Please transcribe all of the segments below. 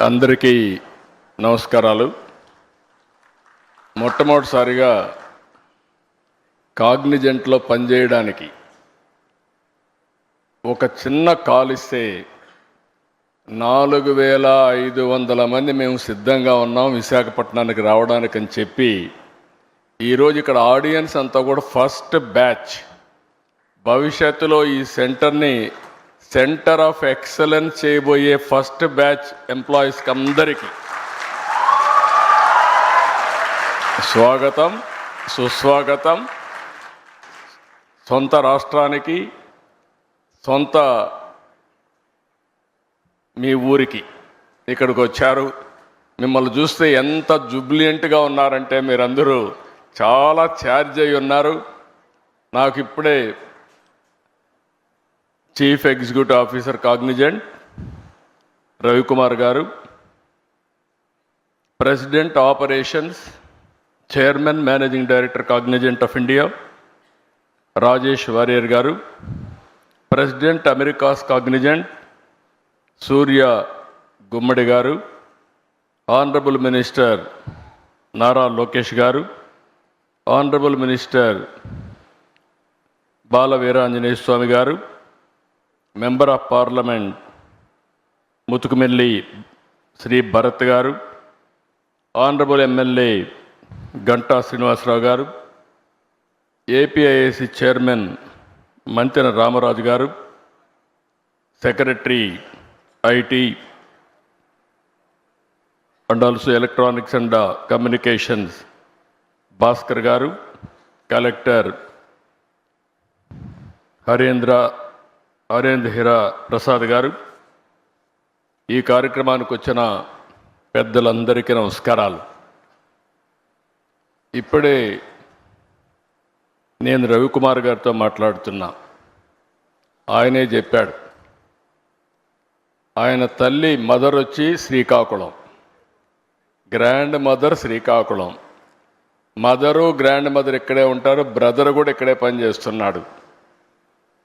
అందరికీ నమస్కారాలు. మొట్టమొదటిసారిగా కాగ్నిజెంట్లో పనిచేయడానికి ఒక చిన్న కాల్ ఇస్తే 4500 మంది మేము సిద్ధంగా ఉన్నాం విశాఖపట్నానికి రావడానికి అని చెప్పి ఈరోజు ఇక్కడ ఆడియన్స్ అంతా కూడా ఫస్ట్ బ్యాచ్, భవిష్యత్తులో ఈ సెంటర్ని సెంటర్ ఆఫ్ ఎక్సలెన్స్ చేయబోయే ఫస్ట్ బ్యాచ్ ఎంప్లాయీస్కి అందరికీ స్వాగతం, సుస్వాగతం. సొంత రాష్ట్రానికి, సొంత మీ ఊరికి ఇక్కడికి వచ్చారు. మిమ్మల్ని చూస్తే ఎంత జుబ్లియంట్గా ఉన్నారంటే మీరందరూ చాలా ఛార్జ్ అయి ఉన్నారు. నాకు ఇప్పుడే chief executive officer Cognizant Ravikumar garu, president operations, chairman managing director Cognizant of India Rajesh Warrier garu, president Americas Cognizant Surya Gummadi garu, honourable minister Nara Lokesh garu, honourable minister Bala Veeranjaneya Swamy garu, member of parliament Muthukumelli Sri Bharat garu, honourable MLA Ganta Srinivasarao గారు, ఏపీఐఏసీ చైర్మన్ మంతెన రామరాజు గారు, secretary IT and also electronics and communications Bhaskar గారు, collector Harendra Heera Prasad గారు, ఈ కార్యక్రమానికి వచ్చిన పెద్దలందరికీ నమస్కారాలు. ఇప్పుడే నేను రవికుమార్ గారితో మాట్లాడుతున్నా. ఆయనే చెప్పాడు, ఆయన తల్లి మదర్ వచ్చి Srikakulam, grand mother Srikakulam, mother grand mother ఇక్కడే ఉంటారు, బ్రదర్ కూడా ఇక్కడే పనిచేస్తున్నాడు.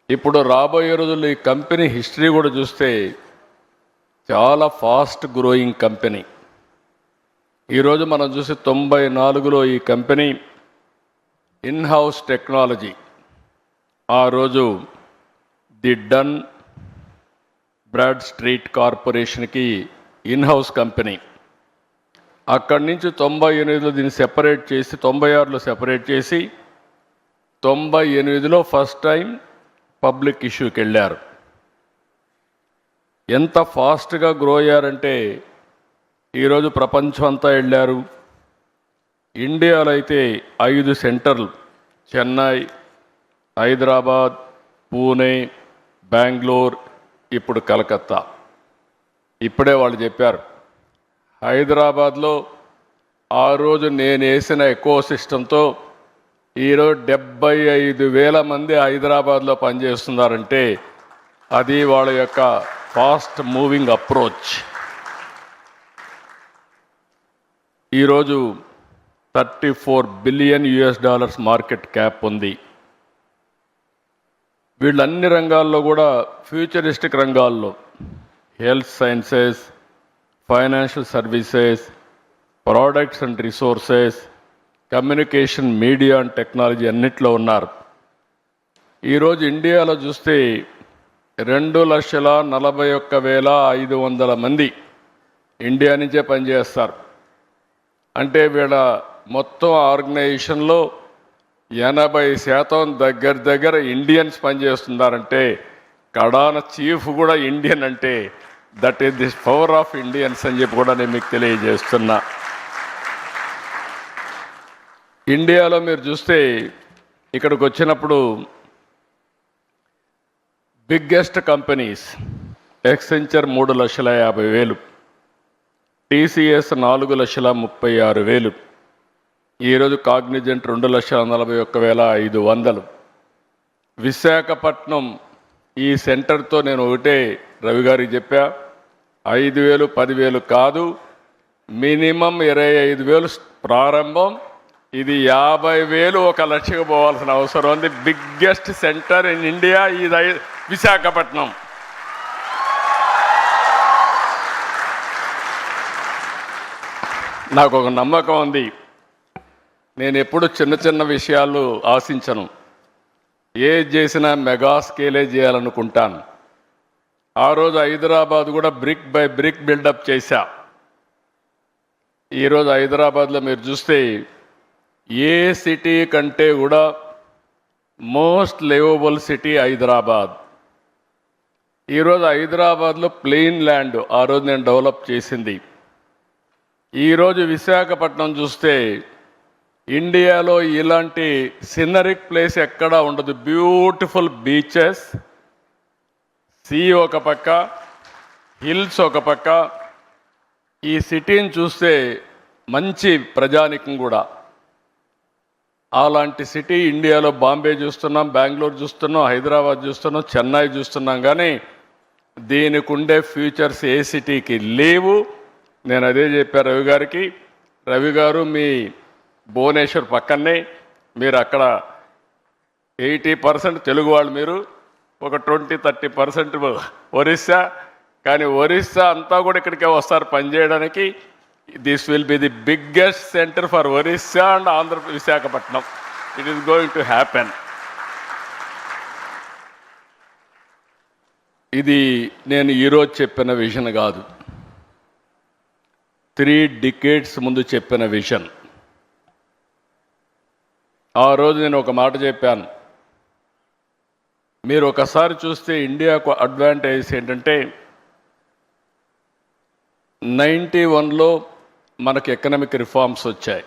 ఇప్పుడు రాబోయే రోజుల్లో ఈ కంపెనీ హిస్టరీ కూడా చూస్తే చాలా ఫాస్ట్ గ్రోయింగ్ కంపెనీ. ఈరోజు మనం చూసి 94లో ఈ కంపెనీ ఇన్హౌస్ టెక్నాలజీ, ఆ రోజు ది డన్ బ్రాడ్ స్ట్రీట్ కార్పొరేషన్కి ఇన్హౌస్ కంపెనీ. అక్కడి నుంచి 98లో దీన్ని సెపరేట్ చేసి 96లో సెపరేట్ చేసి 98లో ఫస్ట్ టైం పబ్లిక్ ఇష్యూకి వెళ్ళారు. ఎంత ఫాస్ట్గా గ్రో అయ్యారంటే ఈరోజు ప్రపంచం అంతా వెళ్ళారు. ఇండియాలో అయితే 5 సెంటర్లు, చెన్నై, హైదరాబాద్, పూణే, బెంగళూరు, ఇప్పుడు కలకత్తా. ఇప్పుడే వాళ్ళు చెప్పారు, హైదరాబాద్లో ఆ రోజు నేను వేసిన ఎకో సిస్టంతో ఈరోజు 75,000 మంది హైదరాబాద్లో పనిచేస్తున్నారంటే అది వాళ్ళ యొక్క ఫాస్ట్ మూవింగ్ అప్రోచ్. ఈరోజు $34 బిలియన్ మార్కెట్ క్యాప్ ఉంది. వీళ్ళు అన్ని రంగాల్లో కూడా ఫ్యూచరిస్టిక్ రంగాల్లో health sciences, financial services, products and resources, communication, media and technology అన్నిట్లో ఉన్నారు. ఈరోజు ఇండియాలో చూస్తే 2,41,500 మంది ఇండియా నుంచే పనిచేస్తారు. అంటే వీళ్ళ మొత్తం ఆర్గనైజేషన్లో 80% దగ్గర ఇండియన్స్ పనిచేస్తున్నారంటే కడాన చీఫ్ కూడా ఇండియన్ అంటే that is the power of Indians అని చెప్పి కూడా నేను మీకు తెలియజేస్తున్నా. ఇండియాలో మీరు చూస్తే ఇక్కడికి వచ్చినప్పుడు బిగ్గెస్ట్ కంపెనీస్ ఎక్సెంచర్ 3,50,000, టీసీఎస్ 4,36,000, ఈరోజు కాగ్నిజెంట్ 2,41,500. విశాఖపట్నం ఈ సెంటర్తో నేను ఒకటే రవి గారికి చెప్పా, 5,000 10,000 కాదు, మినిమం 25,000 ప్రారంభం, ఇది 50,000 1,00,000 పోవాల్సిన అవసరం ఉంది. బిగ్గెస్ట్ సెంటర్ ఇన్ ఇండియా ఇది విశాఖపట్నం. నాకు ఒక నమ్మకం ఉంది. నేను ఎప్పుడు చిన్న చిన్న విషయాలు ఆశించను. ఏది చేసినా మెగా స్కేలే చేయాలనుకుంటాను. ఆ రోజు హైదరాబాద్ కూడా బ్రిక్ బై బ్రిక్ బిల్డప్ చేశా. ఈరోజు హైదరాబాద్లో మీరు చూస్తే ఏ సిటీ కంటే కూడా మోస్ట్ లివబుల్ సిటీ హైదరాబాద్. ఈరోజు హైదరాబాద్లో ప్లెయిన్ ల్యాండ్ ఆ రోజు నేను డెవలప్ చేసింది. ఈరోజు విశాఖపట్నం చూస్తే ఇండియాలో ఇలాంటి సినరిక్ ప్లేస్ ఎక్కడా ఉండదు. బ్యూటిఫుల్ బీచెస్, సీ ఒక పక్క, హిల్స్ ఒక పక్క. ఈ సిటీని చూస్తే మంచి ప్రజానికం కూడా. అలాంటి సిటీ ఇండియాలో బాంబే చూస్తున్నాం, బెంగళూరు చూస్తున్నాం, హైదరాబాద్ చూస్తున్నాం, చెన్నై చూస్తున్నాం. కానీ దీనికి ఉండే ఫ్యూచర్స్ ఏ సిటీకి లేవు. నేను అదే చెప్పాను రవి గారికి. రవి గారు మీ భువనేశ్వర్ పక్కనే, మీరు అక్కడ 80% తెలుగు వాళ్ళు, మీరు ఒక 20-30% ఒరిస్సా. కానీ ఒరిస్సా అంతా కూడా ఇక్కడికే వస్తారు పనిచేయడానికి. This will be the biggest centre for Orissa and Andhra Visakhapatnam. It is going to happen. ఇది నేను ఈరోజు చెప్పిన విజన్ కాదు, 3 decades ముందు చెప్పిన విజన్. ఆ రోజు నేను ఒక మాట చెప్పాను. మీరు ఒకసారి చూస్తే ఇండియాకు అడ్వాంటేజ్ ఏంటంటే 91లో మనకు ఎకనామిక్ రిఫార్మ్స్ వచ్చాయి.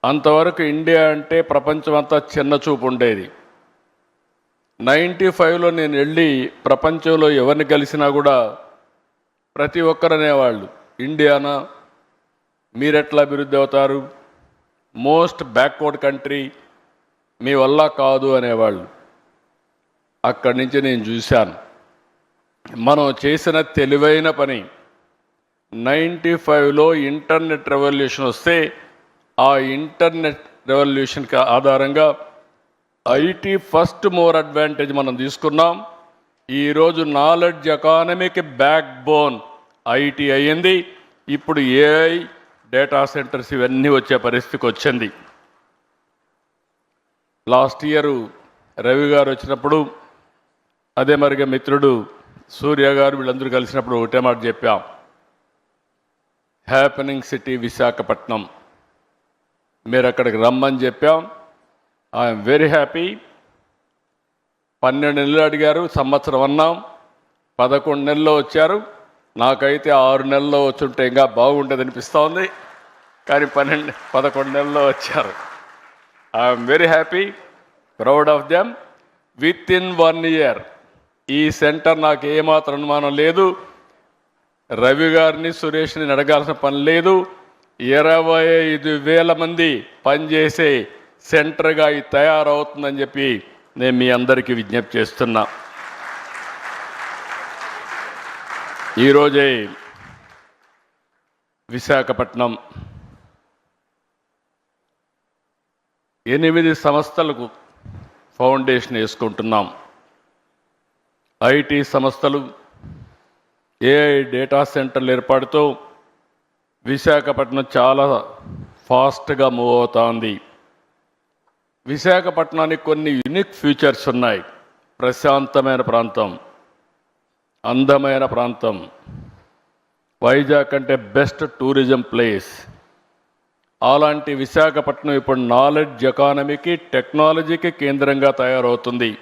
అంతవరకు ఇండియా అంటే ప్రపంచం అంతా చిన్న చూపు ఉండేది. 95లో నేను వెళ్ళి ప్రపంచంలో ఎవరిని కలిసినా కూడా ప్రతి ఒక్కరు అనేవాళ్ళు, ఇండియానా, మీరెట్లా అభివృద్ధి అవుతారు, మోస్ట్ బ్యాక్వర్డ్ కంట్రీ, మీ వల్ల కాదు అనేవాళ్ళు. అక్కడి నుంచి నేను చూశాను మనం చేసిన తెలివైన పని. 95లో ఇంటర్నెట్ రెవల్యూషన్ వస్తే ఆ ఇంటర్నెట్ రెవల్యూషన్కి ఆధారంగా ఐటీ ఫస్ట్ మోర్ అడ్వాంటేజ్ మనం తీసుకున్నాం. ఈరోజు నాలెడ్జ్ ఎకానమీకి బ్యాక్ బోన్ ఐటీ అయ్యింది. ఇప్పుడు ఏఐ, డేటా సెంటర్స్ ఇవన్నీ వచ్చే పరిస్థితికి వచ్చింది. లాస్ట్ ఇయర్ రవి గారు వచ్చినప్పుడు, అదే మరిగా మిత్రుడు సూర్య గారు, వీళ్ళందరూ కలిసినప్పుడు ఒకటే మాట చెప్పాం, హ్యాపెనింగ్ సిటీ విశాఖపట్నం, మీరు అక్కడికి రమ్మని చెప్పాం. I'm very happy. 12 నెలలు అడిగారు, సంవత్సరం అన్నాం, 11 నెలల్లో వచ్చారు. నాకైతే 6 నెలల్లో వచ్చుంటే ఇంకా బాగుంటుంది అనిపిస్తూ ఉంది. కానీ 11 నెలల్లో వచ్చారు. I'm very happy, proud of them. With in 1 year ఈ సెంటర్ నాకు ఏమాత్రం అనుమానం లేదు. రవి గారిని, సురేష్ని అడగాల్సిన పని లేదు. 25,000 మంది పనిచేసే సెంటర్గా ఇది తయారవుతుందని చెప్పి నేను మీ అందరికీ విజ్ఞప్తి చేస్తున్నా. ఈరోజే విశాఖపట్నం 8 సంస్థలకు ఫౌండేషన్ వేసుకుంటున్నాం. ఐటీ సంస్థలు, ఏఐ డేటా సెంటర్లు ఏర్పాటుతో విశాఖపట్నం చాలా ఫాస్ట్గా మూవ్ అవుతా ఉంది. విశాఖపట్నానికి కొన్ని యూనిక్ ఫీచర్స్ ఉన్నాయి. ప్రశాంతమైన ప్రాంతం, అందమైన ప్రాంతం. వైజాగ్ అంటే బెస్ట్ టూరిజం ప్లేస్. అలాంటి విశాఖపట్నం ఇప్పుడు నాలెడ్జ్ ఎకానమీకి, టెక్నాలజీకి కేంద్రంగా తయారవుతుంది.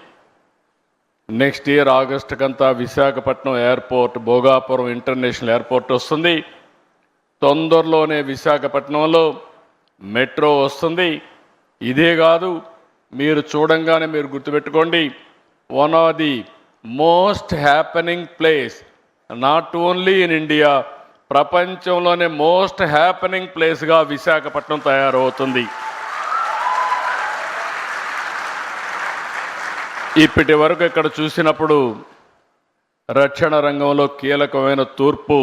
నెక్స్ట్ ఇయర్ ఆగస్టుకంతా Visakhapatnam airport, Bhogapuram international airport వస్తుంది. తొందరలోనే విశాఖపట్నంలో మెట్రో వస్తుంది. ఇదే కాదు, మీరు చూడంగానే మీరు గుర్తుపెట్టుకోండి, one of the most happening place not only in India, ప్రపంచంలోనే మోస్ట్ హ్యాపెనింగ్ ప్లేస్గా విశాఖపట్నం తయారవుతుంది. ఇప్పటి వరకు ఇక్కడ చూసినప్పుడు రక్షణ రంగంలో కీలకమైన తూర్పు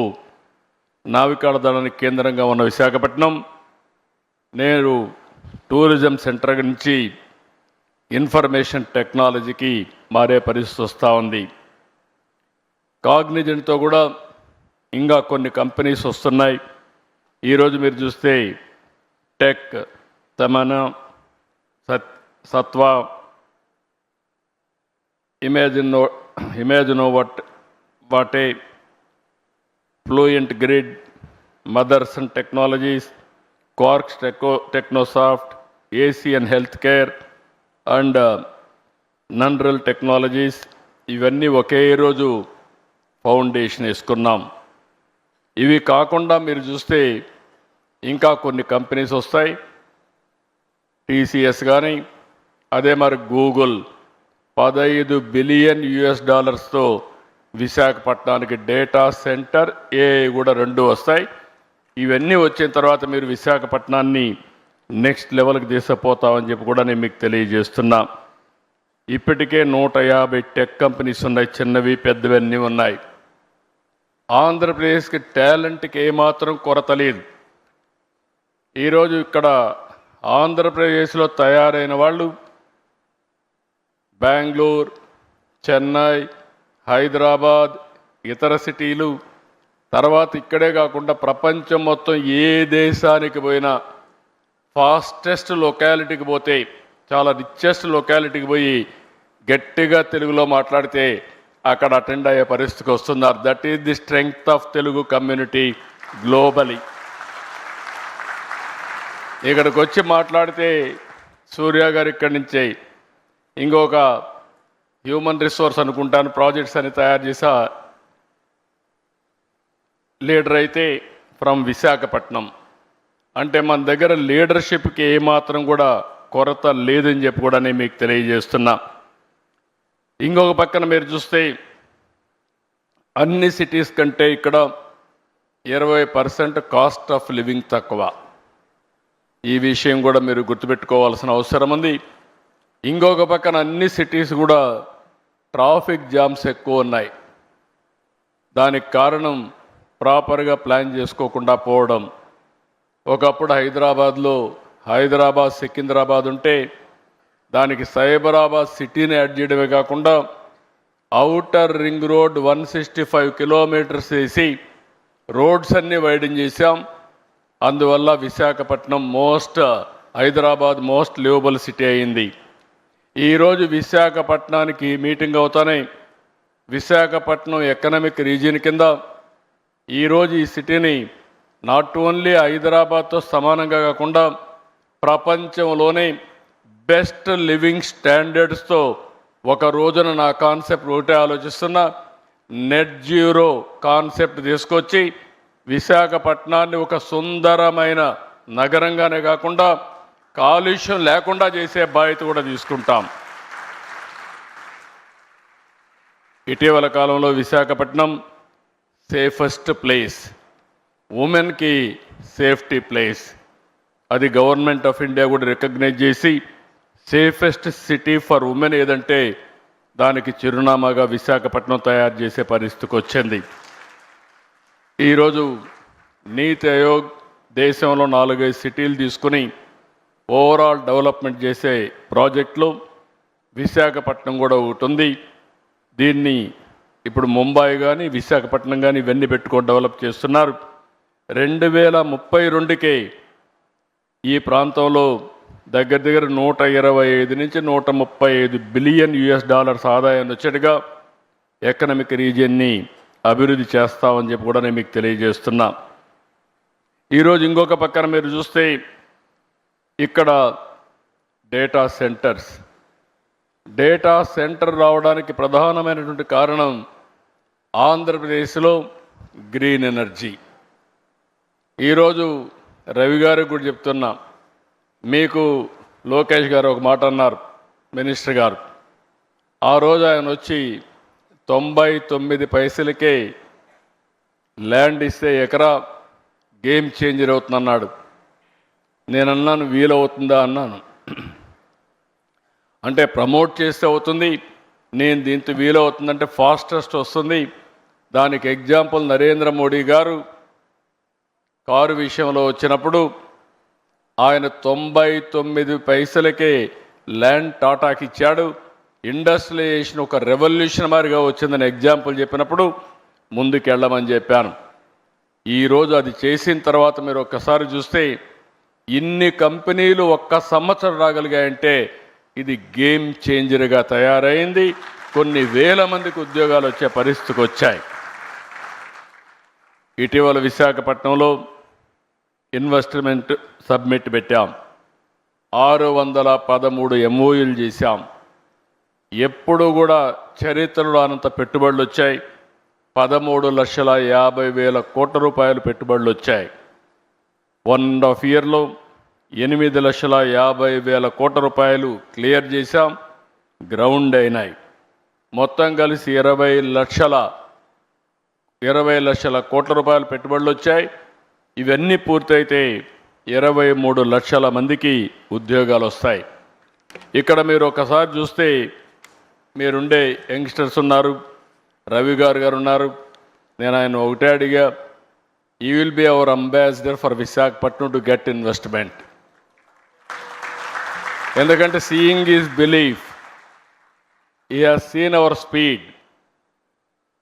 నావికాల దళానికి కేంద్రంగా ఉన్న విశాఖపట్నం నేడు టూరిజం సెంటర్ నుంచి ఇన్ఫర్మేషన్ టెక్నాలజీకి మారే పరిస్థితి వస్తూ ఉంది. కాగ్నిజెంట్తో కూడా ఇంకా కొన్ని కంపెనీస్ వస్తున్నాయి. ఈరోజు మీరు చూస్తే tech, Tamana, Sattva, Imaginovate, Fluent Grid, Motherson Technologies, Quarks Technosoft, Asian health care and నన్రల్ టెక్నాలజీస్, ఇవన్నీ ఒకే రోజు ఫౌండేషన్ వేసుకున్నాం. ఇవి కాకుండా మీరు చూస్తే ఇంకా కొన్ని కంపెనీస్ వస్తాయి. టీసీఎస్ కానీ, అదే మరి గూగుల్ $15 బిలియన్ విశాఖపట్నానికి డేటా సెంటర్, ఏఐ కూడా 2 వస్తాయి. ఇవన్నీ వచ్చిన తర్వాత మీరు విశాఖపట్నాన్ని నెక్స్ట్ లెవెల్కి తీసుకుపోతామని చెప్పి కూడా నేను మీకు తెలియజేస్తున్నా. ఇప్పటికే 150 టెక్ కంపెనీస్ ఉన్నాయి, చిన్నవి పెద్దవి అన్నీ ఉన్నాయి. ఆంధ్రప్రదేశ్కి టాలెంట్కి ఏమాత్రం కొరత లేదు. ఈరోజు ఇక్కడ ఆంధ్రప్రదేశ్లో తయారైన వాళ్ళు బెంగళూరు, చెన్నై, హైదరాబాద్, ఇతర సిటీలు, తర్వాత ఇక్కడే కాకుండా ప్రపంచం మొత్తం ఏ దేశానికి పోయినా ఫాస్టెస్ట్ లొకాలిటీకి పోతే, చాలా రిచెస్ట్ లొకాలిటీకి పోయి గట్టిగా తెలుగులో మాట్లాడితే అక్కడ అటెండ్ అయ్యే పరిస్థితికి వస్తున్నారు. That is the strength of Telugu community globally. ఇక్కడికి వచ్చి మాట్లాడితే సూర్య గారు ఇక్కడి నుంచే ఇంకొక హ్యూమన్ రిసోర్స్ అనుకుంటాను ప్రాజెక్ట్స్ అని తయారు చేసా లీడర్ అయితే ఫ్రమ్ విశాఖపట్నం. అంటే మన దగ్గర లీడర్షిప్కి ఏమాత్రం కూడా కొరత లేదని చెప్పి కూడా నేను మీకు తెలియజేస్తున్నా. ఇంకొక పక్కన మీరు చూస్తే అన్ని సిటీస్ కంటే ఇక్కడ 20% కాస్ట్ ఆఫ్ లివింగ్ తక్కువ. ఈ విషయం కూడా మీరు గుర్తుపెట్టుకోవాల్సిన అవసరం ఉంది. ఇంకొక పక్కన అన్ని సిటీస్ కూడా ట్రాఫిక్ జామ్స్ ఎక్కువ ఉన్నాయి. దానికి కారణం ప్రాపర్గా ప్లాన్ చేసుకోకుండా పోవడం. ఒకప్పుడు హైదరాబాద్ సికింద్రాబాద్ ఉంటే దానికి సైబరాబాద్ సిటీని యాడ్ చేయడమే కాకుండా ఔటర్ రింగ్ రోడ్ 165 కిలోమీటర్స్ వేసి రోడ్స్ అన్నీ వైడెన్ చేశాం. అందువల్ల Visakhapatnam Hyderabad most liveable city అయింది. ఈరోజు విశాఖపట్నానికి మీటింగ్ అవుతానే విశాఖపట్నం ఎకనామిక్ రీజియన్ కింద ఈరోజు ఈ సిటీని నాట్ ఓన్లీ హైదరాబాద్తో సమానంగా కాకుండా ప్రపంచంలోనే బెస్ట్ లివింగ్ స్టాండర్డ్స్తో ఒక రోజున నా కాన్సెప్ట్ ఒకటే ఆలోచిస్తున్నా. నెట్ జీరో కాన్సెప్ట్ తీసుకొచ్చి విశాఖపట్నాన్ని ఒక సుందరమైన నగరంగానే కాకుండా కాలుష్యం లేకుండా చేసే బాధ్యత కూడా తీసుకుంటాం. ఇటీవల కాలంలో విశాఖపట్నం సేఫెస్ట్ ప్లేస్, ఉమెన్కి సేఫ్టీ ప్లేస్, అది గవర్నమెంట్ ఆఫ్ ఇండియా కూడా రికగ్నైజ్ చేసి సేఫెస్ట్ సిటీ ఫర్ ఉమెన్ ఏదంటే దానికి చిరునామాగా విశాఖపట్నం తయారు చేసే పరిస్థితికి వచ్చింది. ఈరోజు నీతి ఆయోగ్ దేశంలో 4-5 సిటీలు తీసుకుని ఓవరాల్ డెవలప్మెంట్ చేసే ప్రాజెక్టులో విశాఖపట్నం కూడా ఒకటి ఉంది. దీన్ని ఇప్పుడు ముంబై కానీ విశాఖపట్నం కానీ ఇవన్నీ పెట్టుకొని డెవలప్ చేస్తున్నారు. 2032కే ఈ ప్రాంతంలో దగ్గర 125 నుంచి 135 బిలియన్ ఆదాయాన్ని వచ్చేట్టుగా ఎకనామిక్ రీజియన్ని అభివృద్ధి చేస్తామని చెప్పి కూడా నేను మీకు తెలియజేస్తున్నా. ఈరోజు ఇంకొక పక్కన మీరు చూస్తే ఇక్కడ డేటా సెంటర్ రావడానికి ప్రధానమైనటువంటి కారణం ఆంధ్రప్రదేశ్లో గ్రీన్ ఎనర్జీ. ఈరోజు రవి గారికి కూడా చెప్తున్నా, మీకు లోకేష్ గారు ఒక మాట అన్నారు, మినిస్టర్ గారు. ఆ రోజు ఆయన వచ్చి 99 పైసలకే ల్యాండ్ ఇస్తే ఎకరా గేమ్ చేంజర్ అవుతుందన్నాడు. నేనన్నాను వీలవుతుందా అన్నాను. అంటే ప్రమోట్ చేస్తే అవుతుంది, నేను దీంతో వీలవుతుందంటే ఫాస్టెస్ట్ వస్తుంది. దానికి ఎగ్జాంపుల్ నరేంద్ర మోడీ గారు కారు విషయంలో వచ్చినప్పుడు ఆయన 99 పైసలకే ల్యాండ్ టాటాకి ఇచ్చాడు. ఇండస్ట్రియలైజేషన్ ఒక రెవల్యూషన్ మాదిరిగా వచ్చిందని ఎగ్జాంపుల్ చెప్పినప్పుడు ముందుకెళ్ళమని చెప్పాను. ఈరోజు అది చేసిన తర్వాత మీరు ఒక్కసారి చూస్తే ఇన్ని కంపెనీలు ఒక్క సంవత్సరం రాగలిగాయంటే ఇది గేమ్ చేంజర్గా తయారైంది. కొన్ని వేల మందికి ఉద్యోగాలు వచ్చే పరిస్థితికి వచ్చాయి. ఇటీవల విశాఖపట్నంలో ఇన్వెస్ట్మెంట్ సబ్మిట్ పెట్టాం. 613 ఎంఓయూలు చేశాం. ఎప్పుడు కూడా చరిత్రలో అనంత పెట్టుబడులు వచ్చాయి. 13,50,000 కోట్ల రూపాయలు పెట్టుబడులు వచ్చాయి. 1.5 ఇయర్లో 8,50,000 కోట్ల రూపాయలు క్లియర్ చేశాం, గ్రౌండ్ అయినాయి. మొత్తం కలిసి 20 లక్షల కోట్ల రూపాయలు పెట్టుబడులు వచ్చాయి. ఇవన్నీ పూర్తయితే 23 లక్షల మందికి ఉద్యోగాలు వస్తాయి. ఇక్కడ మీరు ఒకసారి చూస్తే మీరుండే యంగ్స్టర్స్ ఉన్నారు, రవి గారు ఉన్నారు. నేను ఆయన ఒకటే అడిగా, you will be our ambassador for Visakhapatnam to get investment. ఎందుకంటే seeing is belief. He has seen our speed.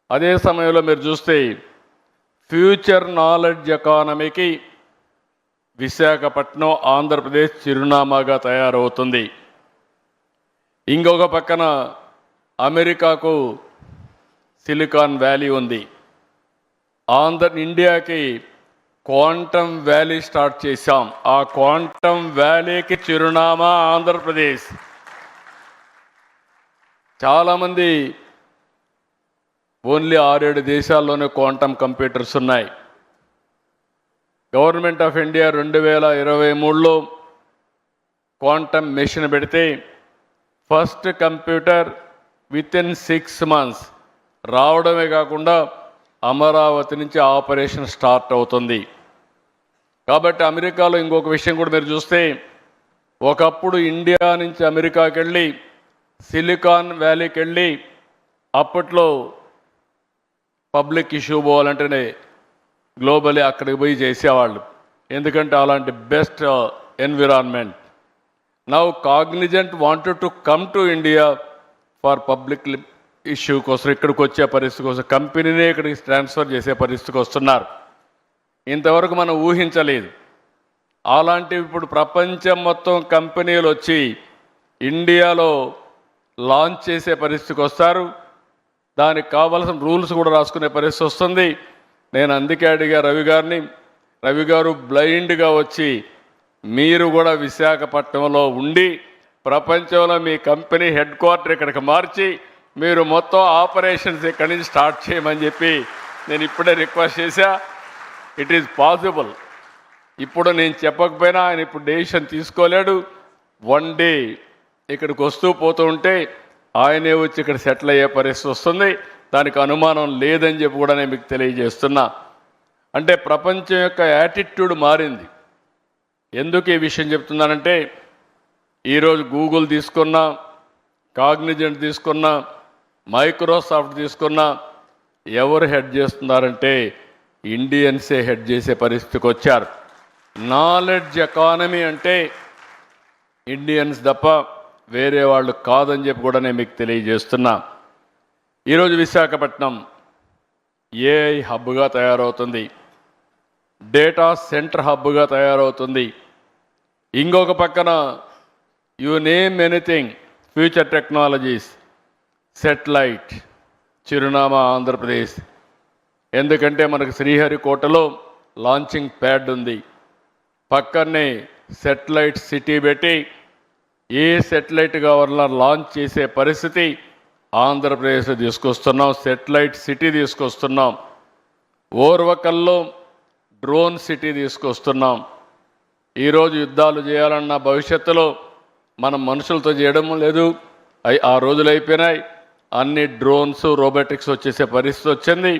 అదే సమయంలో మీరు చూస్తే ఫ్యూచర్ నాలెడ్జ్ ఎకానమీకి విశాఖపట్నం ఆంధ్రప్రదేశ్ చిరునామాగా తయారవుతుంది. ఇంకొక పక్కన అమెరికాకు సిలికాన్ వ్యాలీ ఉంది. ఇండియాకి క్వాంటమ్ వ్యాలీ స్టార్ట్ చేశాం. ఆ క్వాంటమ్ వ్యాలీకి చిరునామా ఆంధ్రప్రదేశ్. చాలామంది ఓన్లీ 6-7 దేశాల్లోనే క్వాంటమ్ కంప్యూటర్స్ ఉన్నాయి. గవర్నమెంట్ ఆఫ్ ఇండియా 2023లో క్వాంటమ్ మిషన్ పెడితే ఫస్ట్ కంప్యూటర్ వితిన్ 6 months రావడమే కాకుండా అమరావతి నుంచి ఆపరేషన్ స్టార్ట్ అవుతుంది. కాబట్టి అమెరికాలో ఇంకొక విషయం కూడా మీరు చూస్తే, ఒకప్పుడు ఇండియా నుంచి అమెరికాకి వెళ్ళి సిలికాన్ వ్యాలీకి వెళ్ళి అప్పట్లో పబ్లిక్ ఇష్యూ పోవాలంటేనే గ్లోబలీ అక్కడికి పోయి చేసేవాళ్ళు. ఎందుకంటే అలాంటి best environment. Now Cognizant wanted to come to India for public issue కోసం, ఇక్కడికి వచ్చే పరిస్థితి కోసం కంపెనీనే ఇక్కడికి ట్రాన్స్ఫర్ చేసే పరిస్థితికి వస్తున్నారు. ఇంతవరకు మనం ఊహించలేదు. అలాంటివి ఇప్పుడు ప్రపంచం మొత్తం కంపెనీలు వచ్చి ఇండియాలో లాంచ్ చేసే పరిస్థితికి వస్తారు. దానికి కావాల్సిన రూల్స్ కూడా రాసుకునే పరిస్థితి వస్తుంది. నేను అందుకే అడిగా రవి గారు బ్లైండ్గా వచ్చి మీరు కూడా విశాఖపట్నంలో ఉండి ప్రపంచంలో మీ కంపెనీ హెడ్ క్వార్టర్ ఇక్కడికి మార్చి మీరు మొత్తం ఆపరేషన్స్ ఇక్కడి నుంచి స్టార్ట్ చేయమని చెప్పి నేను ఇప్పుడే రిక్వెస్ట్ చేశా. It is possible. ఇప్పుడు నేను చెప్పకపోయినా ఆయన ఇప్పుడు డెసిషన్ తీసుకోలేడు. వన్ డే ఇక్కడికి వస్తూ పోతూ ఉంటే ఆయనే వచ్చి ఇక్కడ సెటిల్ అయ్యే పరిస్థితి వస్తుంది. దానికి అనుమానం లేదని చెప్పి కూడా నేను మీకు తెలియజేస్తున్నా. అంటే ప్రపంచం యొక్క యాటిట్యూడ్ మారింది. ఎందుకు ఈ విషయం చెప్తున్నానంటే, ఈరోజు గూగుల్ తీసుకున్నా, కాగ్నిజెంట్ తీసుకున్నా, మైక్రోసాఫ్ట్ తీసుకున్నా ఎవరు హెడ్ చేస్తున్నారంటే ఇండియన్సే హెడ్ చేసే పరిస్థితికి వచ్చారు. నాలెడ్జ్ ఎకానమీ అంటే ఇండియన్స్ తప్ప వేరే వాళ్ళు కాదని చెప్పి కూడా నేను మీకు తెలియజేస్తున్నా. ఈరోజు విశాఖపట్నం ఏఐ హబ్గా తయారవుతుంది, డేటా సెంటర్ హబ్గా తయారవుతుంది. ఇంకొక పక్కన you name anything, future technologies, satellite చిరునామా ఆంధ్రప్రదేశ్. ఎందుకంటే మనకు శ్రీహరికోటలో లాంచింగ్ ప్యాడ్ ఉంది. పక్కనే సెటిలైట్ సిటీ పెట్టి ఏ సెటిలైట్ కావాలన్నా లాంచ్ చేసే పరిస్థితి ఆంధ్రప్రదేశ్ తీసుకొస్తున్నాం. సెటిలైట్ సిటీ తీసుకొస్తున్నాం. ఓర్వకల్లో డ్రోన్ సిటీ తీసుకొస్తున్నాం. ఈరోజు యుద్ధాలు చేయాలన్న భవిష్యత్తులో మనం మనుషులతో చేయడం లేదు, ఆ రోజులు అయిపోయినాయి. అన్ని డ్రోన్స్, రోబోటిక్స్ వచ్చేసే పరిస్థితి వచ్చింది.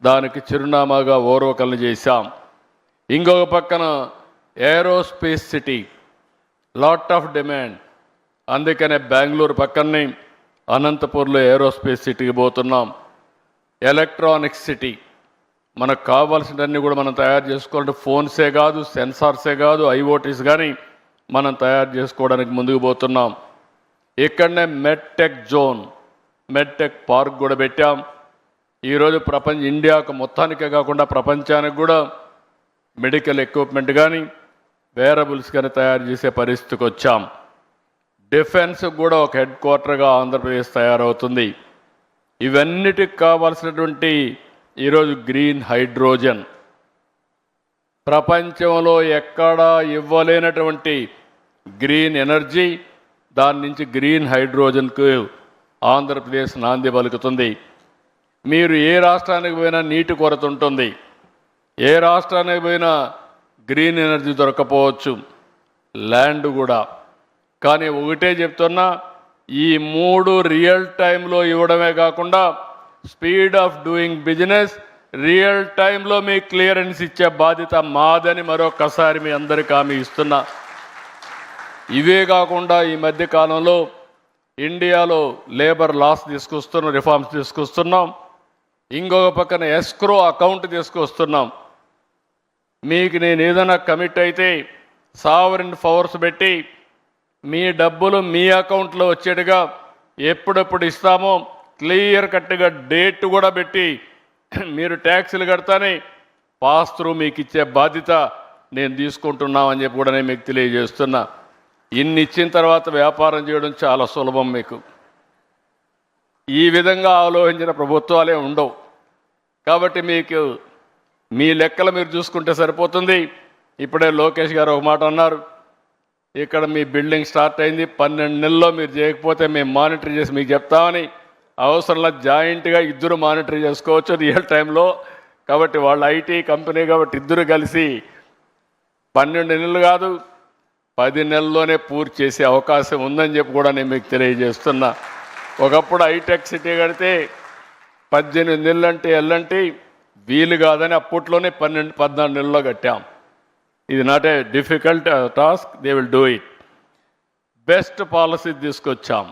దానికి చిరునామాగా ఓర్వకల్ని చేశాం. ఇంకొక పక్కన aerospace city, lot of demand. అందుకనే బెంగళూరు పక్కనే అనంతపూర్లో ఏరోస్పేస్ సిటీకి పోతున్నాం. ఎలక్ట్రానిక్స్ సిటీ, మనకు కావాల్సినవన్నీ కూడా మనం తయారు చేసుకోవాలంటే ఫోన్సే కాదు, సెన్సార్సే కాదు, ఐఓటీస్ కానీ మనం తయారు చేసుకోవడానికి ముందుకు పోతున్నాం. ఇక్కడనే మెడ్టెక్ జోన్, మెడ్టెక్ పార్క్ కూడా పెట్టాం. ఈరోజు ఇండియాకు మొత్తానికే కాకుండా ప్రపంచానికి కూడా మెడికల్ ఎక్విప్మెంట్ కానీ వేరబుల్స్ కానీ తయారు చేసే పరిస్థితికి వచ్చాం. డిఫెన్స్ కూడా ఒక హెడ్ క్వార్టర్గా ఆంధ్రప్రదేశ్ తయారవుతుంది. ఇవన్నిటికి కావాల్సినటువంటి ఈరోజు గ్రీన్ హైడ్రోజన్ ప్రపంచంలో ఎక్కడా ఇవ్వలేనటువంటి గ్రీన్ ఎనర్జీ, దాని నుంచి గ్రీన్ హైడ్రోజన్కు ఆంధ్రప్రదేశ్ నాంది పలుకుతుంది. మీరు ఏ రాష్ట్రానికి పోయినా నీటి కొరత ఉంటుంది, ఏ రాష్ట్రానికి పోయినా గ్రీన్ ఎనర్జీ దొరకపోవచ్చు, ల్యాండ్ కూడా. కానీ ఒకటే చెప్తున్నా, ఈ 3 రియల్ టైంలో ఇవ్వడమే కాకుండా speed of doing business real టైంలో మీ క్లియరెన్స్ ఇచ్చే బాధ్యత మాదని మరొకసారి మీ అందరికీ హామీ ఇస్తున్నా. ఇవే కాకుండా ఈ మధ్య కాలంలో ఇండియాలో లేబర్ లాస్ తీసుకొస్తున్నాం, రిఫార్మ్స్ తీసుకొస్తున్నాం. ఇంకొక పక్కన ఎస్క్రో అకౌంట్ తీసుకొస్తున్నాం. మీకు నేను ఏదైనా కమిట్ అయితే సావరిన్ ఫవర్స్ పెట్టి మీ డబ్బులు మీ అకౌంట్లో వచ్చేట్టుగా ఎప్పుడెప్పుడు ఇస్తామో క్లియర్ కట్గా డేట్ కూడా పెట్టి మీరు ట్యాక్సులు కడతానే పాస్ త్రూ మీకు ఇచ్చే బాధ్యత నేను తీసుకుంటున్నామని చెప్పి కూడా నేను మీకు తెలియజేస్తున్నా. ఇన్ని ఇచ్చిన తర్వాత వ్యాపారం చేయడం చాలా సులభం. మీకు ఈ విధంగా ఆలోచించిన ప్రభుత్వాలే ఉండవు. కాబట్టి మీకు మీ లెక్కలు మీరు చూసుకుంటే సరిపోతుంది. ఇప్పుడే లోకేష్ గారు ఒక మాట అన్నారు, ఇక్కడ మీ బిల్డింగ్ స్టార్ట్ అయింది, 12 నెలల్లో మీరు చేయకపోతే మేము మానిటర్ చేసి మీకు చెప్తామని. అవసరంలో జాయింట్గా ఇద్దరు మానిటర్ చేసుకోవచ్చు రియల్ టైంలో. కాబట్టి వాళ్ళ ఐటీ కంపెనీ కాబట్టి ఇద్దరు కలిసి 12 నెలలు కాదు 10 నెలల్లోనే పూర్తి చేసే అవకాశం ఉందని చెప్పి కూడా నేను మీకు తెలియజేస్తున్నా. ఒకప్పుడు హైటెక్ సిటీ కడితే 18 నెలలు అంటే ఎల్లంటి వీలు కాదని అప్పట్లోనే 14 నెలల్లో కట్టాం. ఇది not a difficult task, they will do it. Best policy తీసుకొచ్చాం,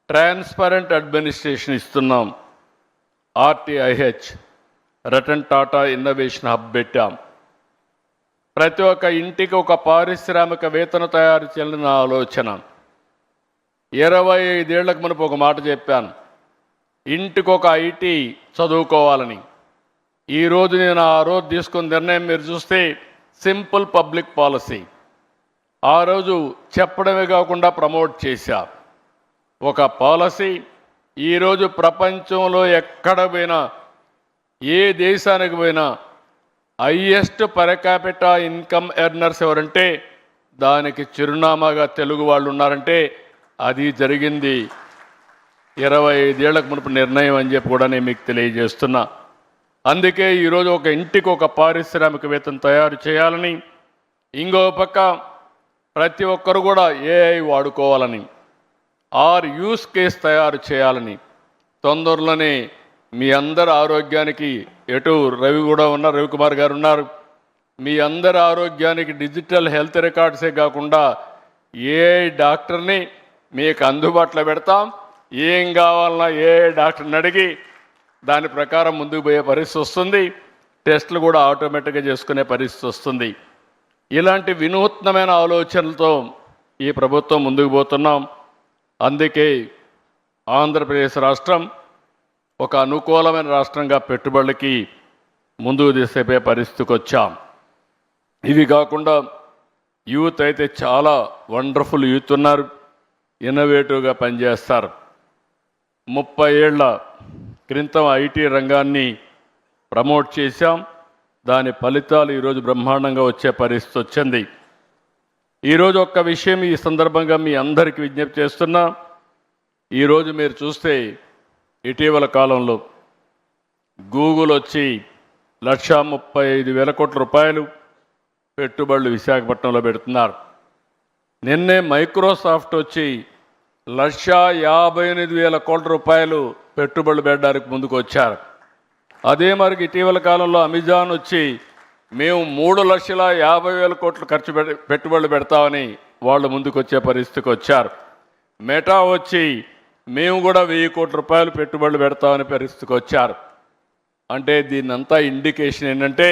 ట్రాన్స్పరెంట్ అడ్మినిస్ట్రేషన్ ఇస్తున్నాం, RTIH Ratan Tata innovation hub పెట్టాం. ప్రతి ఒక్క ఇంటికి ఒక పారిశ్రామికవేత్తను తయారు చేయాలని ఆలోచన. 25 ఏళ్లకు మనకు ఒక మాట చెప్పాను, ఇంటికి ఒక ఐటీ చదువుకోవాలని. ఈరోజు నేను ఆ రోజు తీసుకున్న నిర్ణయం మీరు చూస్తే సింపుల్ పబ్లిక్ పాలసీ. ఆ రోజు చెప్పడమే కాకుండా ప్రమోట్ చేశా ఒక పాలసీ. ఈరోజు ప్రపంచంలో ఎక్కడ పోయినా, ఏ దేశానికి పోయినా highest per capita income earners ఎవరంటే దానికి చిరునామాగా తెలుగు వాళ్ళు ఉన్నారంటే అది జరిగింది 25 ఏళ్లకు మునుపు నిర్ణయం అని చెప్పి కూడా నేను మీకు తెలియజేస్తున్నా. అందుకే ఈరోజు ఒక ఇంటికి ఒక పారిశ్రామికవేత్తను తయారు చేయాలని, ఇంకో పక్క ప్రతి ఒక్కరు కూడా ఏఐ వాడుకోవాలని, యూస్ కేస్ తయారు చేయాలని. తొందరలోనే మీ అందరి ఆరోగ్యానికి ఎటు రవి కూడా ఉన్నారు, రవికుమార్ గారు ఉన్నారు, మీ అందరి ఆరోగ్యానికి డిజిటల్ హెల్త్ రికార్డ్సే కాకుండా ఏఐ డాక్టర్ని మీకు అందుబాటులో పెడతాం. ఏం కావాలన్నా ఏఐ డాక్టర్ని అడిగి దాని ప్రకారం ముందుకు పోయే పరిస్థితి వస్తుంది. టెస్టులు కూడా ఆటోమేటిక్గా చేసుకునే పరిస్థితి వస్తుంది. ఇలాంటి వినూత్నమైన ఆలోచనలతో ఈ ప్రభుత్వం ముందుకు పోతున్నాం. అందుకే ఆంధ్రప్రదేశ్ రాష్ట్రం ఒక అనుకూలమైన రాష్ట్రంగా పెట్టుబడులకి ముందుకు తీసుకుపోయే పరిస్థితికి వచ్చాం. ఇవి కాకుండా యూత్ అయితే చాలా వండర్ఫుల్ యూత్ ఉన్నారు, ఇన్నోవేటివ్గా పనిచేస్తారు. 30 ఏళ్ల క్రితం ఐటీ రంగాన్ని ప్రమోట్ చేశాం. దాని ఫలితాలు ఈరోజు బ్రహ్మాండంగా వచ్చే పరిస్థితి వచ్చింది. ఈరోజు ఒక్క విషయం ఈ సందర్భంగా మీ అందరికీ విజ్ఞప్తి చేస్తున్నా. ఈరోజు మీరు చూస్తే ఇటీవల కాలంలో గూగుల్ వచ్చి 1,35,000 కోట్ల రూపాయలు పెట్టుబడులు విశాఖపట్నంలో పెడుతున్నారు. నిన్నే మైక్రోసాఫ్ట్ వచ్చి 1,58,000 కోట్ల రూపాయలు పెట్టుబడులు పెట్టడానికి ముందుకు వచ్చారు. అదే మరి ఇటీవల కాలంలో అమెజాన్ వచ్చి మేము 3,50,000 కోట్లు పెట్టుబడులు పెడతామని వాళ్ళు ముందుకు వచ్చే పరిస్థితికి వచ్చారు. మెటా వచ్చి మేము కూడా 1,000 కోట్ల రూపాయలు పెట్టుబడులు పెడతామని పరిస్థితికి వచ్చారు. అంటే దీన్నంతా ఇండికేషన్ ఏంటంటే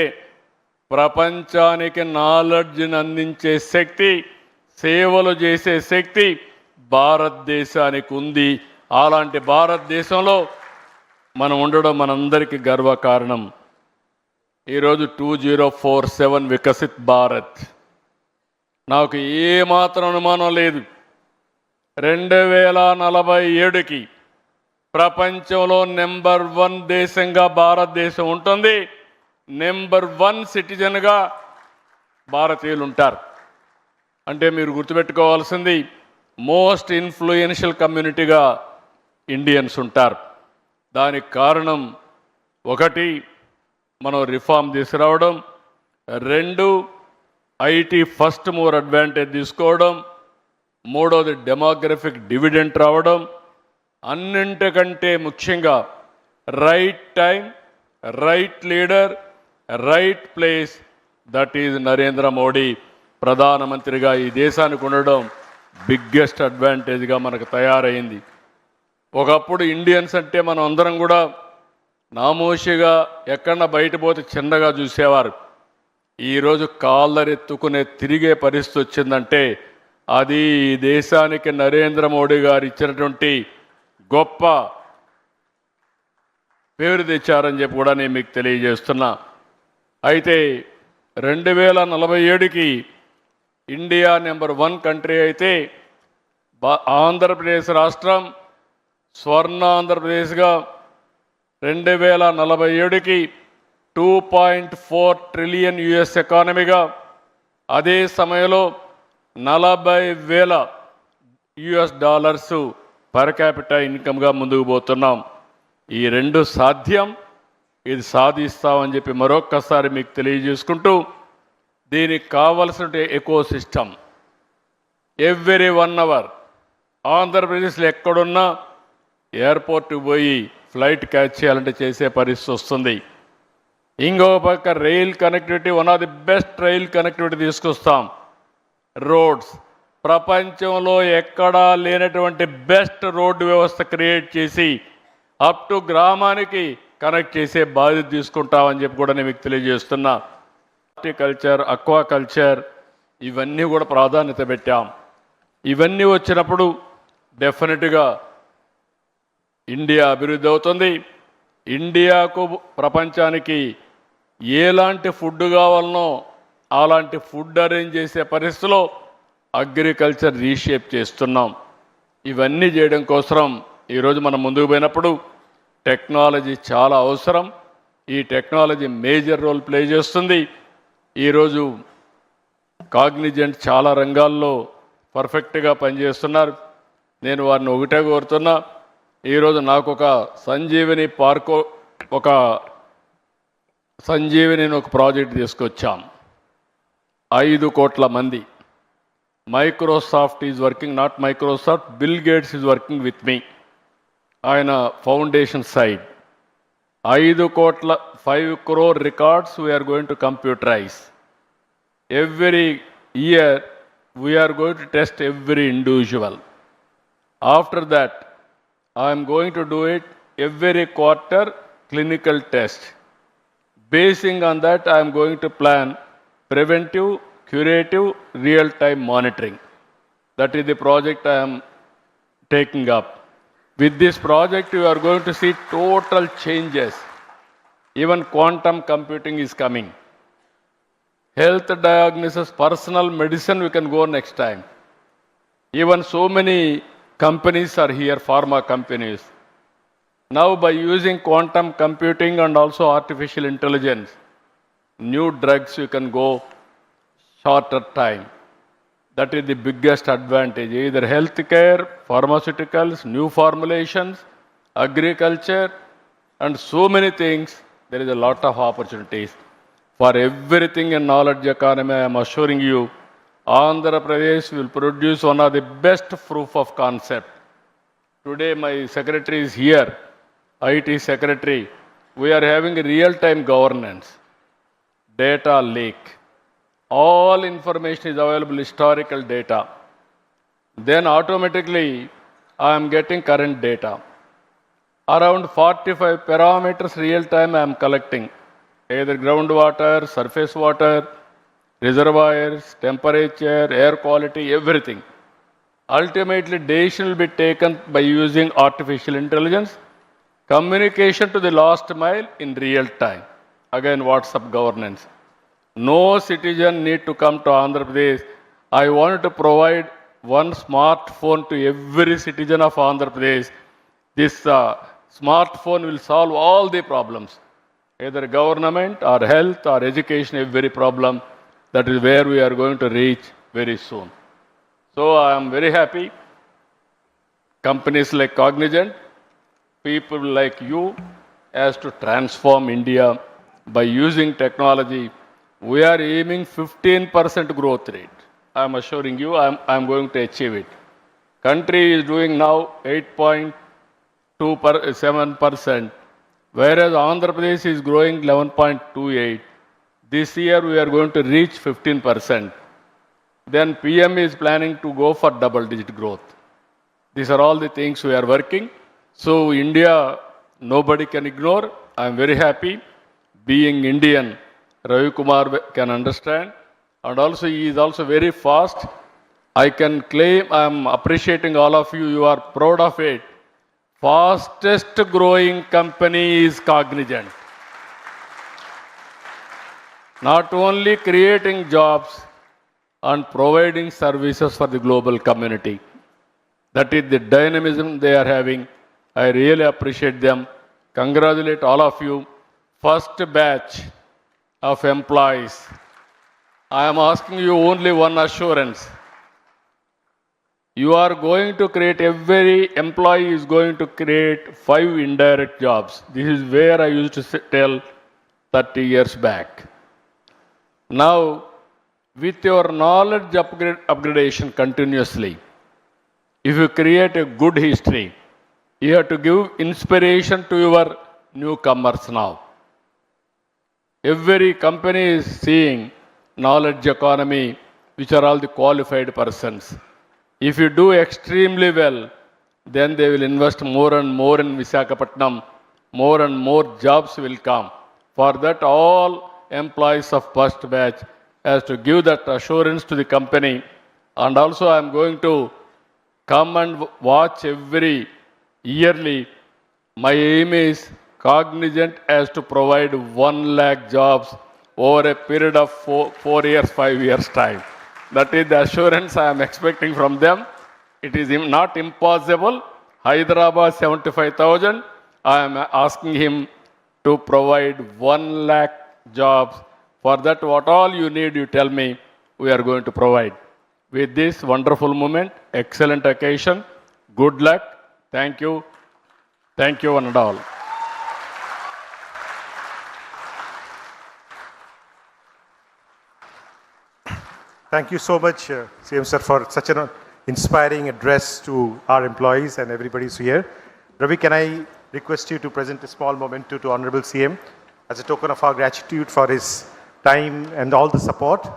ప్రపంచానికి నాలెడ్జ్ని అందించే శక్తి, సేవలు చేసే శక్తి భారతదేశానికి ఉంది. అలాంటి భారతదేశంలో మనం ఉండడం మనందరికీ గర్వకారణం. ఈరోజు 2047 వికసిత్ భారత్. నాకు ఏమాత్రం అనుమానం లేదు, 2047కి ప్రపంచంలో నెంబర్ 1 దేశంగా భారతదేశం ఉంటుంది. నెంబర్ 1 సిటిజన్గా భారతీయులు ఉంటారు. అంటే మీరు గుర్తుపెట్టుకోవాల్సింది, మోస్ట్ ఇన్ఫ్లుయెన్షియల్ కమ్యూనిటీగా ఇండియన్స్ ఉంటారు. దానికి కారణం 1 మనం రిఫార్మ్ తీసుకురావడం, 2 ఐటీ ఫస్ట్ మూవర్ అడ్వాంటేజ్ తీసుకోవడం, 3వది డెమోగ్రఫిక్ డివిడెంట్ రావడం, అన్నింటికంటే ముఖ్యంగా right time, right leader, right place, that is Narendra Modi ప్రధానమంత్రిగా ఈ దేశానికి ఉండడం బిగ్గెస్ట్ అడ్వాంటేజ్గా మనకు తయారైంది. ఒకప్పుడు ఇండియన్స్ అంటే మనం అందరం కూడా నామోషిగా ఎక్కడన్నా బయట పోతే చిన్నగా చూసేవారు. ఈరోజు కాళ్ళరెత్తుకునే తిరిగే పరిస్థితి వచ్చిందంటే అది ఈ దేశానికి నరేంద్ర మోడీ గారు ఇచ్చినటువంటి గొప్ప పేరు తెచ్చారని చెప్పి కూడా నేను మీకు తెలియజేస్తున్నా. అయితే 2047కి ఇండియా నెంబర్ 1 కంట్రీ అయితే ఆంధ్రప్రదేశ్ రాష్ట్రం స్వర్ణ ఆంధ్రప్రదేశ్గా 2047కి 2.4 ట్రిలియన్ యుఎస్ ఎకానమీగా, అదే సమయంలో $40,000 పర్ క్యాపిటల్ ఇన్కమ్గా ముందుకు పోతున్నాం. ఈ 2 సాధ్యం, ఇది సాధిస్తామని చెప్పి మరొక్కసారి మీకు తెలియజేసుకుంటూ, దీనికి కావలసిన ఎకో సిస్టమ్ ఎవ్రీ 1 అవర్ ఆంధ్రప్రదేశ్లో ఎక్కడున్నా ఎయిర్పోర్ట్కి పోయి ఫ్లైట్ క్యాచ్ చేయాలంటే చేసే పరిస్థితి వస్తుంది. ఇంకో పక్క rail connectivity, one of the best rail connectivity తీసుకొస్తాం. రోడ్స్ ప్రపంచంలో ఎక్కడా లేనటువంటి బెస్ట్ రోడ్డు వ్యవస్థ క్రియేట్ చేసి అప్ టు గ్రామానికి కనెక్ట్ చేసే బాధ్యత తీసుకుంటామని చెప్పి కూడా నేను మీకు తెలియజేస్తున్నా. హార్టికల్చర్, అక్వాకల్చర్ ఇవన్నీ కూడా ప్రాధాన్యత పెట్టాం. ఇవన్నీ వచ్చినప్పుడు డెఫినెట్గా ఇండియా అభివృద్ధి అవుతుంది. ఇండియాకు ప్రపంచానికి ఎలాంటి ఫుడ్ కావాలనో అలాంటి ఫుడ్ అరేంజ్ చేసే పరిస్థితిలో అగ్రికల్చర్ రీషేప్ చేస్తున్నాం. ఇవన్నీ చేయడం కోసం ఈరోజు మనం ముందుకు పోయినప్పుడు టెక్నాలజీ చాలా అవసరం. ఈ టెక్నాలజీ మేజర్ రోల్ ప్లే చేస్తుంది. ఈరోజు కాగ్నిజెంట్ చాలా రంగాల్లో పర్ఫెక్ట్గా పనిచేస్తున్నారు. నేను వారిని ఒకటే కోరుతున్నా, ఈరోజు నాకు ఒక సంజీవిని పార్క్, ఒక సంజీవిని ఒక ప్రాజెక్ట్ తీసుకొచ్చాం. 5 కోట్ల మంది. Microsoft is working, not Microsoft, Bill Gates is working with me. ఆయన foundation side 5 crore records we're going to computerize. Every year we're going to test every individual. After that I am going to do it every quarter clinical test. Basing on that, I am going to plan preventive, curative, real-time monitoring. That is the project I am taking up. With this project, you are going to see total changes. Even quantum computing is coming. Health diagnosis, personal medicine, we can go next time. Even so many companies are here, pharma companies. Now by using quantum computing and also artificial intelligence, new drugs you can go shorter time. That is the biggest advantage. Either healthcare, pharmaceuticals, new formulations, agriculture, and so many things. There is a lot of opportunities. For everything in knowledge economy, I am assuring you, Andhra Pradesh will produce one of the best proof of concept. Today my secretary is here, IT secretary. We are having a real-time governance, data lake. All information is available, historical data. Then automatically I am getting current data. Around 45 parameters real-time I am collecting, either groundwater, surface water, reservoirs, temperature, air quality, everything. Ultimately, decision will be taken by using artificial intelligence. Communication to the last mile in real time. Again, WhatsApp governance. No citizen need to come to Andhra Pradesh. I want to provide one smartphone to every citizen of Andhra Pradesh. This smartphone will solve all the problems, either government or health or education, every problem. That is where we are going to reach very soon. So I am very happy. Companies like Cognizant, people like you, as to transform India by using technology. We are aiming 15% growth rate. I am assuring you, I am going to achieve it. Country is doing now 8.27%, whereas Andhra Pradesh is growing 11.28. This year we are going to reach 15%. Then PM is planning to go for double-digit growth. These are all the things we are working. So India, nobody can ignore. I am very happy. Being Indian, Ravi Kumar can understand. And also he is also very fast. I can claim, I am appreciating all of you. You are proud of it. Fastest growing company is Cognizant. Not only creating jobs and providing services for the global community. That is the dynamism they are having. I really appreciate them. Congratulate all of you. First batch of employees. I am asking you only one assurance. You are going to create, every employee is going to create 5 indirect jobs. This is where I used to tell 30 years back. Now, with your knowledge upgradation continuously, if you create a good history, you have to give inspiration to your newcomers now. Every company is seeing knowledge economy, which are all the qualified persons. If you do extremely well, then they will invest more and more in Visakhapatnam. More and more jobs will come. For that, all employees of first batch has to give that assurance to the company. And also I am going to come and watch every yearly. My aim is Cognizant has to provide 1 lakh jobs over a period of 4 years, 5 years time. That is the assurance I am expecting from them. It is not impossible. Hyderabad 75,000. I am asking him to provide 1 lakh jobs. For that, what all you need, you tell me, we are going to provide. With this wonderful moment, excellent occasion, good luck. Thank you. Thank you one and all. Thank you so much, CM sir, for such an inspiring address to our employees and everybody who's here. Ravi, can I request you to present a small memento to Honorable CM as a token of our gratitude for his time and all the support.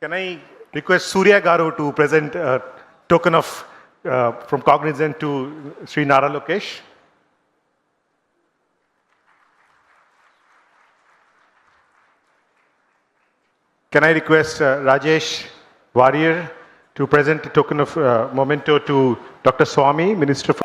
Can I request Surya Garu to present a token of from Cognizant to Sri Nara Lokesh? Can I request Rajesh Warrior to present a token of memento to Dr. Swami, Minister for